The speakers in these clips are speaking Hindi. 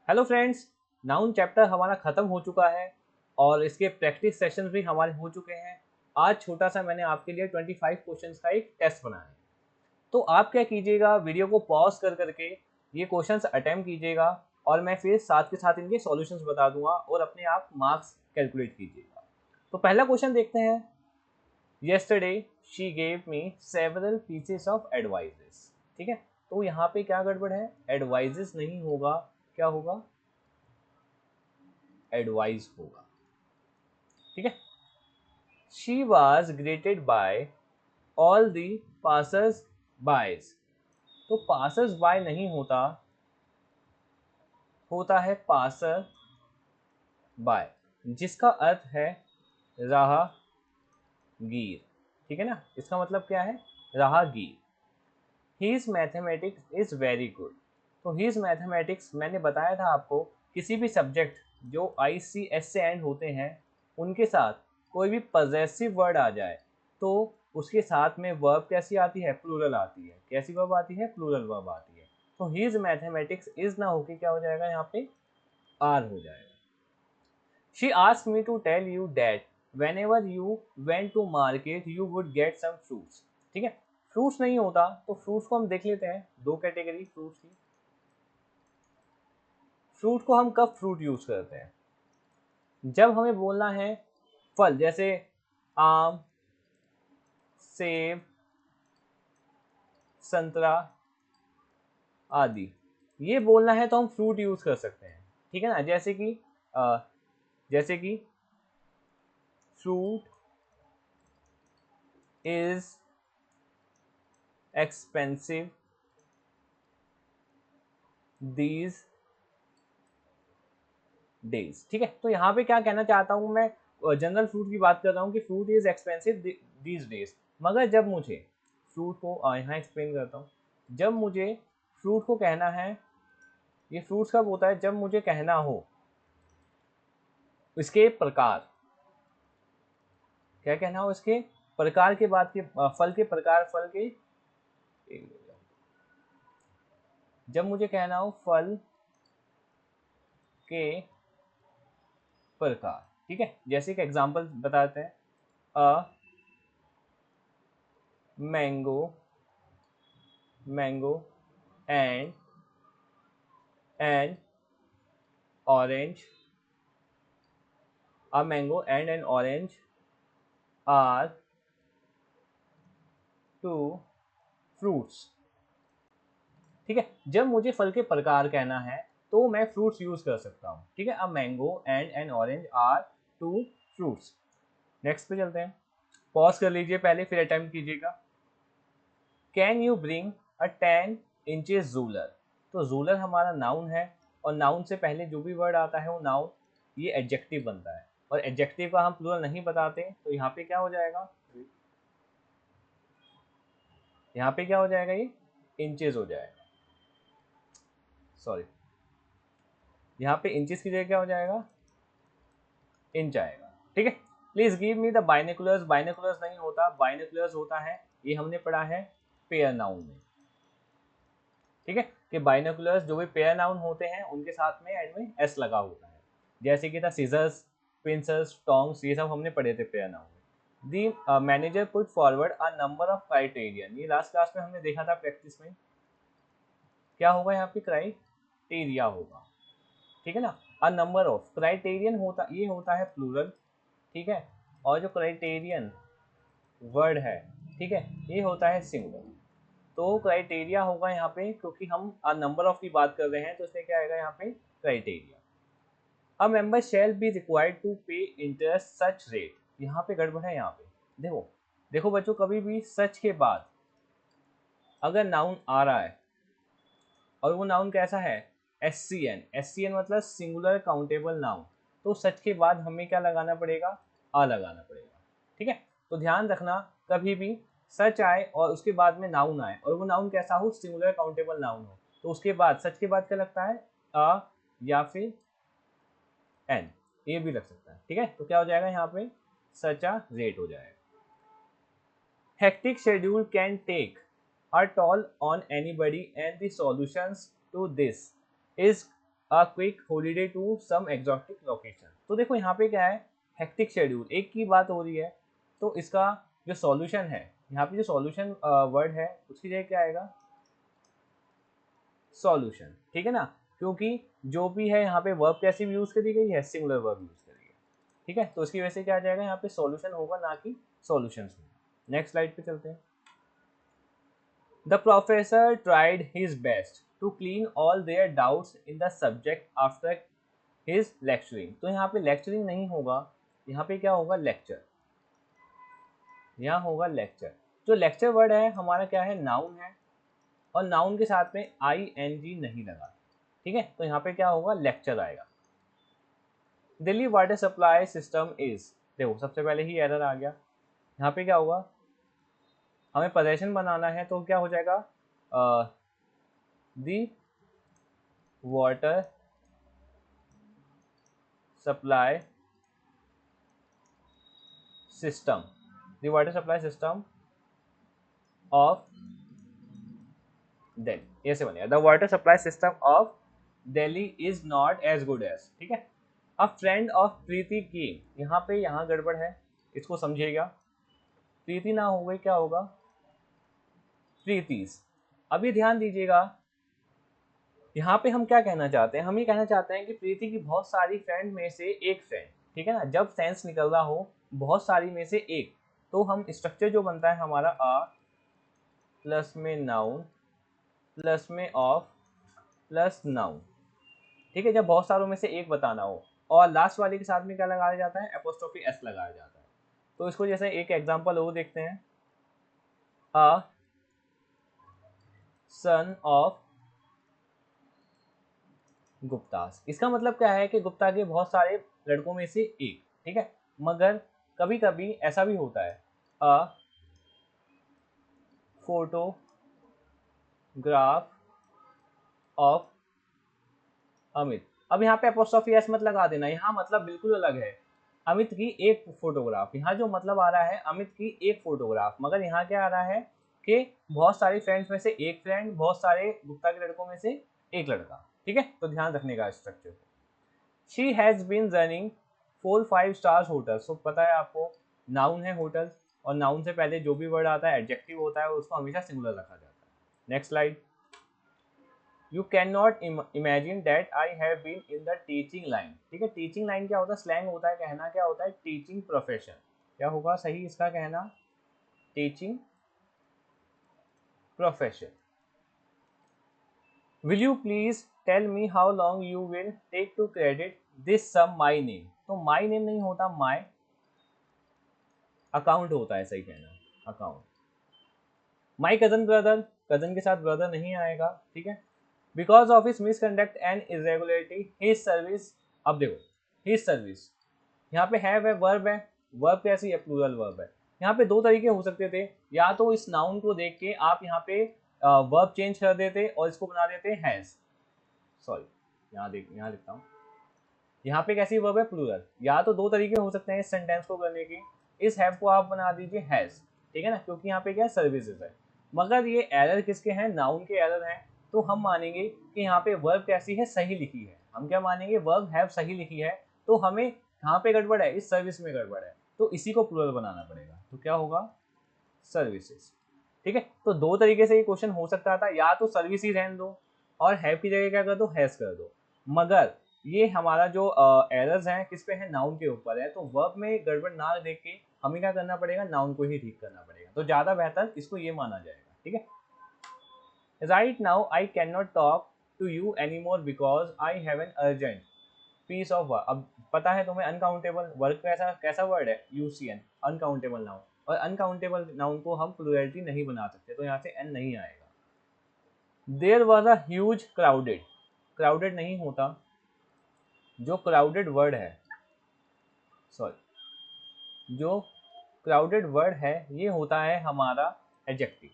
हेलो फ्रेंड्स, नाउन चैप्टर हमारा ख़त्म हो चुका है और इसके प्रैक्टिस सेशन भी हमारे हो चुके हैं। आज छोटा सा मैंने आपके लिए 25 क्वेश्चंस का एक टेस्ट बनाया है। तो आप क्या कीजिएगा, वीडियो को पॉज कर करके ये क्वेश्चंस अटेम्प्ट कीजिएगा और मैं फिर साथ के साथ इनके सॉल्यूशंस बता दूंगा और अपने आप मार्क्स कैलकुलेट कीजिएगा। तो पहला क्वेश्चन देखते हैं। Yesterday she gave me several pieces of advises. ठीक है, तो यहाँ पे क्या गड़बड़ है, एडवाइजेस नहीं होगा, क्या होगा, एडवाइस होगा। ठीक है, she was greeted by all the passers by. तो पासर्स बाय नहीं होता, होता है पासर बाय, जिसका अर्थ है राहगीर। ठीक है ना, इसका मतलब क्या है, राहगीर। His mathematics is very good. तो हीज मैथमेटिक्स मैंने बताया था आपको, किसी भी सब्जेक्ट जो ICS से एंड होते हैं उनके साथ कोई भी पजेसिव वर्ड आ जाए तो उसके साथ में वर्ब कैसी आती है, प्लूरल आती है। कैसी वर्ब आती है, प्लूरल वर्ब आती है। तो हीज मैथमेटिक्स इज ना होके क्या हो जाएगा, यहाँ पे आर हो जाएगा। She asked me to tell you that whenever you went to market you would get some fruits। ठीक है, फ्रूट्स नहीं होता तो फ्रूट्स को हम देख लेते हैं, दो कैटेगरी फ्रूट्स की। फ्रूट को हम कब फ्रूट यूज करते हैं, जब हमें बोलना है फल, जैसे आम, सेब, संतरा आदि, ये बोलना है तो हम फ्रूट यूज कर सकते हैं। ठीक है ना, जैसे कि fruit is expensive these days. ठीक है, तो यहाँ पे क्या कहना चाहता हूँ मैं, जनरल फ्रूट की बात कर रहा हूँ कि fruit is expensive these days. मगर जब मुझे फ्रूट को यहाँ एक्सप्लेन करता हूँ, जब मुझे फ्रूट को कहना है, ये फ्रूट्स कब होता है, जब मुझे कहना हो इसके प्रकार, क्या कहना हो, इसके प्रकार के बाद के फल के प्रकार, फल के, जब मुझे कहना हो फल के प्रकार। ठीक है, जैसे एक एग्जांपल बताते हैं, a mango, mango and an orange, a mango and an orange are two fruits। ठीक है, जब मुझे फल के प्रकार कहना है तो मैं फ्रूट्स यूज कर सकता हूँ। ठीक है, a mango and an orange are two fruits. Next पे चलते हैं, पॉज कर लीजिए पहले फिर अटेम्प्ट कीजिएगा। Can you bring a 10 inches ruler. तो रूलर हमारा नाउन है और नाउन से पहले जो भी वर्ड आता है वो नाउन, ये एडजेक्टिव बनता है और एडजेक्टिव का हम प्लूरल नहीं बताते, तो यहाँ पे क्या हो जाएगा, यहाँ पे क्या हो जाएगा, ये इंचेस हो जाएगा, सॉरी, यहाँ पे इंचेस की जगह क्या हो जाएगा, इंच आएगा। ठीक है, please give me the binoculars. Binoculars नहीं होता, बाइनोकुलर्स होता है, ये हमने पढ़ा है पेयर नाउन में। ठीक है, कि बाइनोकुलर्स जो भी पेयर नाउन होते हैं उनके साथ में एंड में एस लगा होता है, जैसे कि था सीजर्स, पिंसर्स, टोंग्स, ये सब हमने पढ़े थे पेयर नाउन में। The manager put forward a number of criterion, ये लास्ट क्लास में हमने देखा था प्रैक्टिस में, क्या होगा यहाँ पे, क्राइटेरिया होगा। ठीक है ना, अ नंबर ऑफ, क्राइटेरियन होता, ये होता है प्लूरल। ठीक है, और जो क्राइटेरियन वर्ड है, ठीक है, ये होता है सिंगुलर। तो क्राइटेरिया होगा यहाँ पे, क्योंकि हम अ नंबर ऑफ की बात कर रहे हैं तो इसलिए क्या आएगा यहाँ पे, criteria. A member shall be required to pay interest such rate, यहाँ पे गड़बड़ है। यहाँ पे देखो, देखो बच्चों, कभी भी सच के बाद अगर नाउन आ रहा है और वो नाउन कैसा है, SCN, SCN मतलब सिंगुलर काउंटेबल नाउन, तो सच के बाद हमें क्या लगाना पड़ेगा, आ लगाना पड़ेगा। ठीक है, तो ध्यान रखना, कभी भी सच आए और उसके बाद में नाउन आए और वो नाउन कैसा हो, सिंगुलर काउंटेबल नाउन हो, तो उसके बाद सच के बाद क्या लगता है, अ या फिर एन, ये भी लग सकता है। ठीक है, तो क्या हो जाएगा यहाँ पे, सच आ रेट हो जाएगा। Hectic schedule can take a toll on anybody and the solutions to this is a quick holiday to some exotic location. तो देखो यहाँ पे क्या है, हेक्टिक शेड्यूल एक की बात हो रही है, तो इसका जो सॉल्यूशन है, यहाँ पे जो सॉल्यूशन वर्ड है उसकी जगह क्या आएगा, सॉल्यूशन, ठीक है ना, क्योंकि जो भी है यहाँ पे वर्ब कैसी यूज करी गई है, सिंगुलर वर्ब यूज करी है, ठीक है, तो इसकी वजह से क्या आ जाएगा, यहाँ पे सॉल्यूशन होगा ना कि सॉल्यूशंस होगा। नेक्स्ट स्लाइड पे चलते हैं। The professor tried his best to clean all their doubts in the subject after his lecturing. तो यहाँ पे लेक्चरिंग नहीं होगा, यहाँ पे क्या होगा, लेक्चर, यहाँ होगा लेक्चर। जो लेक्चर वर्ड है हमारा क्या है, नाउन है, और नाउन के साथ में ING नहीं लगा, ठीक है, तो यहाँ पे क्या होगा, लेक्चर आएगा। Delhi water supply system is, देखो सबसे पहले ही एरर आ गया, यहाँ पे क्या होगा, हमें पोजेशन बनाना है, तो क्या हो जाएगा, the water supply system, the water supply system of Delhi, ऐसे बनेगा, the water supply system of Delhi is not as good as, ठीक है। अ फ्रेंड ऑफ प्रीति की, यहाँ पे यहाँ गड़बड़ है, इसको समझिएगा, प्रीति ना हो गई, क्या होगा, प्रीतिस। अभी ध्यान दीजिएगा, यहाँ पे हम क्या कहना चाहते हैं, हम ये कहना चाहते हैं कि प्रीति की बहुत सारी फ्रेंड में से एक फ्रेंड, ठीक है ना, जब सेंस निकल रहा हो बहुत सारी में से एक, तो हम स्ट्रक्चर जो बनता है हमारा आ प्लस में नाउन प्लस में ऑफ प्लस नाउन, ठीक है, जब बहुत सारों में से एक बताना हो, और लास्ट वाले के साथ में क्या लगाया जाता है, एपोस्ट्रोफी एस लगाया जाता है। तो इसको जैसे एक एग्जांपल वो देखते हैं, अ सन ऑफ गुप्तास, इसका मतलब क्या है कि गुप्ता के बहुत सारे लड़कों में से एक, ठीक है, मगर कभी कभी ऐसा भी होता है, अ फोटोग्राफ ऑफ अमित। अब यहाँ पे एपोस्ट्रोफी एस मत लगा देना, यहाँ मतलब बिल्कुल अलग है, अमित की एक फोटोग्राफ, यहाँ जो मतलब आ रहा है अमित की एक फोटोग्राफ, मगर यहाँ क्या आ रहा है कि बहुत सारे फ्रेंड्स में से एक फ्रेंड, बहुत सारे गुप्ता के लड़कों में से एक लड़का, ठीक है, तो ध्यान रखने का structure. She has been running 4-5 stars hotel, so पता है आपको, नाउन है होटल, और नाउन से पहले जो भी वर्ड आता है एडजेक्टिव होता है, उसको हमेशा सिंगुलर रखा जाता है। Next slide. You can not imagine that I have been in the teaching line, ठीक है, टीचिंग लाइन क्या होता है, स्लैंग होता है, कहना क्या होता है, टीचिंग प्रोफेशन, क्या होगा सही इसका कहना, teaching profession. Will you please tell me how long you will take to credit this some my name. तो माई नेम नहीं होता, माई अकाउंट होता है, सही कहना account. My cousin brother, cousin के साथ ब्रदर नहीं आएगा, ठीक है, because of his misconduct and irregularity his service. अब देखो हिज सर्विस, यहाँ पे है वर्ब है, वर्ब कैसी है, प्लूरल वर्ब है। यहाँ पे दो तरीके हो सकते थे, या तो इस नाउन को देख के आप यहाँ पे वर्ब चेंज कर देते और इसको बना देते हैज, सॉरी यहाँ लिखता हूँ, यहाँ पे कैसी वर्ब है, प्लूरल। या तो दो तरीके हो सकते हैं इस सेंटेंस को करने के, इस हैव को आप बना दीजिए हैज, ठीक है ना, क्योंकि यहाँ पे क्या है, सर्विसेज है, मगर ये एरर किसके हैं, नाउन के एरर हैं, तो हम मानेंगे कि यहाँ पे वर्ब कैसी है, सही लिखी है, हम क्या मानेंगे, वर्ब हैव सही लिखी है, तो हमें यहाँ पे गड़बड़ है, इस सर्विस में गड़बड़ है, तो इसी को प्लूरल बनाना पड़ेगा, तो क्या होगा, सर्विसेज, ठीक है। तो दो तरीके से ये क्वेश्चन हो सकता था, या तो सर्विस ही रहने दो और हैव की जगह क्या कर दो, हैज कर दो, मगर ये हमारा जो एरर्स हैं किस पे है, नाउन के ऊपर है, तो वर्ब में गड़बड़ ना देख के हमें क्या करना पड़ेगा, नाउन को ही ठीक करना पड़ेगा, तो ज्यादा बेहतर इसको ये माना जाएगा, ठीक है। Right now I can not talk to you any more because I have an urgent piece of work. अब पता है तुम्हें अनकाउंटेबल वर्क कैसा कैसा वर्ड है, UCN, अनकाउंटेबल नाउन, और अनकाउंटेबल नाउन को हम प्लूरलिटी नहीं बना सकते, तो यहाँ से एन नहीं आएगा। There was a huge crowded, crowded नहीं होता, जो क्राउडेड वर्ड है, सॉरी, जो क्राउडेड वर्ड है ये होता है हमारा एडजेक्टिव,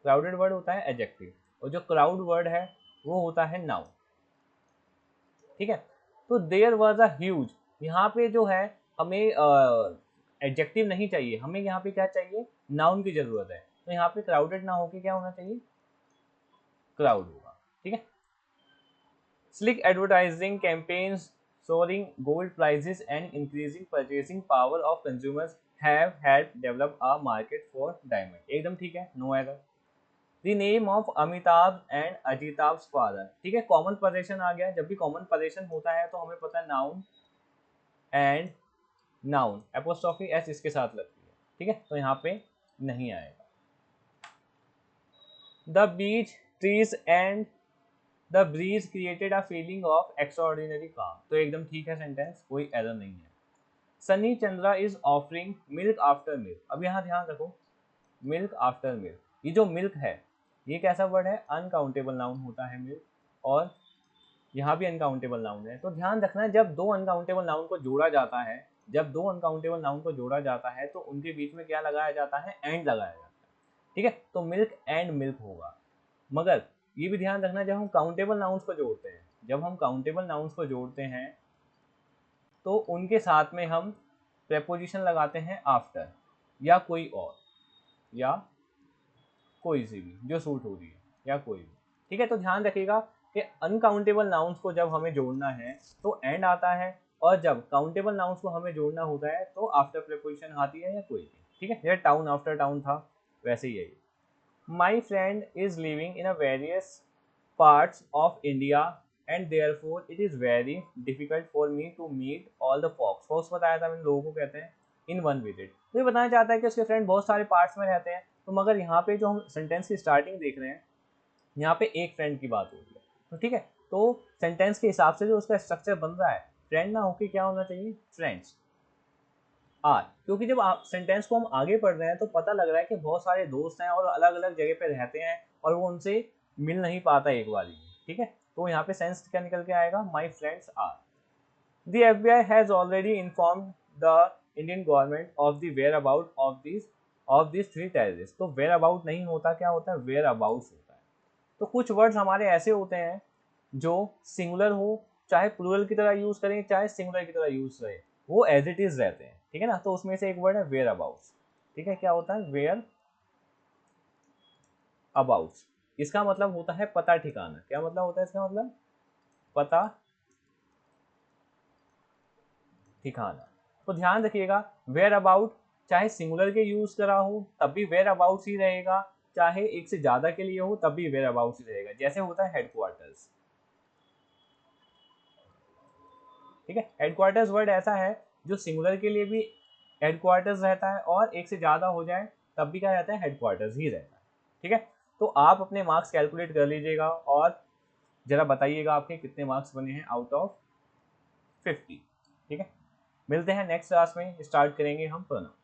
क्राउडेड वर्ड होता है एडजेक्टिव, और जो क्राउड वर्ड है वो होता है नाउन, ठीक है। तो देयर वॉज अ ह्यूज, यहाँ पे जो है हमें एडजेक्टिव नहीं चाहिए, हमें यहाँ पे क्या चाहिए, नाउन की जरूरत है, तो यहाँ पे क्राउडेड ना होके क्या होना चाहिए, क्राउड होगा, ठीक है। Slick advertising campaigns, soaring gold prices, and increasing purchasing power of consumers have helped develop a market for diamond. एकदम ठीक है, no error. The name of Amitabh and अजिताभ's father. ठीक है, कॉमन पोजेशन आ गया. जब भी कॉमन पोजेशन होता है तो हमें पता है noun and noun apostrophe S इसके साथ लगती है. ठीक है, तो यहाँ पे नहीं आएगा. The beach, trees and the breeze created a feeling of extraordinary calm. तो एकदम ठीक है सेंटेंस, कोई एरर नहीं है. Sunny Chandra is offering milk after milk. अब यहाँ ध्यान रखो, मिल्क आफ्टर मिल्क, ये जो मिल्क है ये कैसा वर्ड है, अनकाउंटेबल नाउन होता है मिल्क, और यहाँ भी अनकाउंटेबल नाउन है. तो ध्यान रखना जब दो अनकाउंटेबल नाउन को जोड़ा जाता है, जब दो अनकाउंटेबल नाउन को जोड़ा जाता है तो उनके बीच में क्या लगाया जाता है, एंड लगाया जाता है. ठीक है, तो मिल्क एंड मिल्क होगा. मगर ये भी ध्यान रखना जब हम काउंटेबल नाउन्स को जोड़ते हैं, जब हम काउंटेबल नाउन्स को जोड़ते हैं तो उनके साथ में हम प्रेपोजिशन लगाते हैं आफ्टर या कोई और या कोई सी भी जो सूट हो रही है या कोई भी. ठीक है, तो ध्यान रखिएगा कि अनकाउंटेबल नाउन्स को जब हमें जोड़ना है तो एंड आता है, और जब काउंटेबल नाउन्स को हमें जोड़ना होता है तो आफ्टर प्रेपोजिशन आती है या कोई भी. ठीक है, जैसे टाउन आफ्टर टाउन था वैसे ही है. My friend is living in a various parts of India and therefore it is very difficult for me to meet all the folks. Folks बताया था मैंने, लोगों को कहते हैं in one visit. तो ये बताना चाहता है कि उसके फ्रेंड बहुत सारे पार्ट्स में रहते हैं. तो मगर यहाँ पे जो हम सेंटेंस की स्टार्टिंग देख रहे हैं यहाँ पे एक फ्रेंड की बात हो रही है. तो ठीक है, तो सेंटेंस के हिसाब से जो उसका स्ट्रक्चर बन रहा है, फ्रेंड ना होके क्या होना चाहिए, फ्रेंड्स आर. क्योंकि जब आप सेंटेंस को हम आगे पढ़ रहे हैं तो पता लग रहा है कि बहुत सारे दोस्त हैं और अलग अलग जगह पे रहते हैं और वो उनसे मिल नहीं पाता एक बार ही. ठीक है, तो यहाँ पे सेंस क्या निकल के आएगा, my friends are. The FBI has already informed the Indian government of the where about of this 3 terrorist. तो वेयर अबाउट नहीं होता, क्या होता है, वेयर अबाउट्स होता है. तो कुछ वर्ड्स हमारे ऐसे होते हैं जो सिंगुलर हो, चाहे प्लूरल की तरह यूज करें चाहे सिंगुलर की तरह यूज करें, वो एज इट इज रहते हैं. ठीक है ना, तो उसमें से एक वर्ड है वेयर अबाउट्स. ठीक है, क्या होता है, वेयर अबाउट्स. इसका मतलब होता है पता ठिकाना. क्या मतलब होता है इसका मतलब, पता ठिकाना. तो ध्यान रखिएगा वेयर अबाउट चाहे सिंगुलर के यूज करा हो तब भी वेयर अबाउट्स ही रहेगा, चाहे एक से ज्यादा के लिए हो तब भी वेयर अबाउट्स ही रहेगा. जैसे होता है हेडक्वार्टर्स. ठीक है, हेडक्वार्टर्स वर्ड ऐसा है जो सिंगुलर के लिए भी हेडक्वार्टर्स रहता है और एक से ज़्यादा हो जाए तब भी क्या रहता है, हेडक्वार्टर्स ही रहता है. ठीक है, तो आप अपने मार्क्स कैलकुलेट कर लीजिएगा और ज़रा बताइएगा आपके कितने मार्क्स बने हैं आउट ऑफ 50. ठीक है, मिलते हैं नेक्स्ट क्लास में, स्टार्ट करेंगे हम प्रोनाउन.